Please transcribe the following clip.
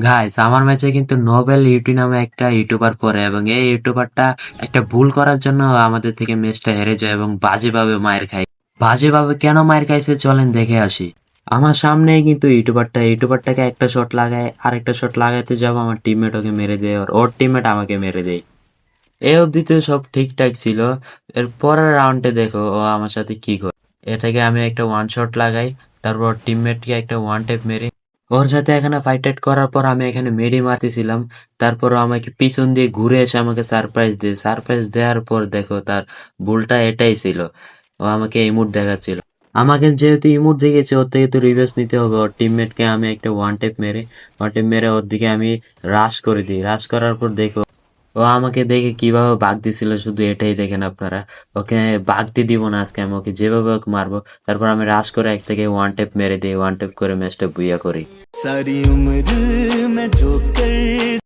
Guys আমার ম্যাচে কিন্তু নোবেল ইউটি নামে একটা ইউটিউবার পড়ে এবং এই ইউটিউবারটা একটা ভুল করার জন্য আমাদের থেকে ম্যাচটা হেরে যায় এবং বাজেভাবে মায়ের খায়। বাজেভাবে কেন মায়ের খাইছে চলেন দেখে আসি। আমার সামনেই কিন্তু ইউটিউবারটাকে একটা শট লাগায়, আরেকটা শট লাগাইতে যাব, আমার টিমমেট ওকে মেরে দেয়, আর ওর টিমমেট আমাকে মেরে দেয়। এই অবধি তো সব ঠিকঠাক ছিল। এর পরের রাউন্ডে দেখো ও আমার সাথে কি করে। এটাকে আমি একটা ওয়ান শট লাগাই, তারপর টিমমেটকে একটা ওয়ান টেপ মেরে ওর সাথে এখানে ফাইট টাইট করার পর আমি এখানে মেডি মারতেছিলাম। তারপর আমাকে পিছন দিয়ে ঘুরে এসে আমাকে সারপ্রাইজ দেওয়ার পর দেখো তার ভুলটা এটাই ছিল, ও আমাকে ইমোট দেখাচ্ছিল। আমাকে যেহেতু ইমোট দেখেছে ওর থেকে তো রিভেঞ্জ নিতে হবে। ওর টিমমেটকে আমি একটা ওয়ান টেপ মেরে ওর দিকে আমি রাশ করে দিই। রাশ করার পর দেখো ও আমাকে দেখে কিভাবে বাগ দিছিল, শুধু এটাই দেখেন আপনারা। ওকে বাগতে দিব না আজকে, আমি ওকে যেভাবে ওকে মারবো। তারপর আমি রাশ করে এক থেকে ওয়ান টেপ মেরে দিই, ওয়ান টেপ করে ম্যাচটা বুইয়া করি। सारी उम्र मैं जो कर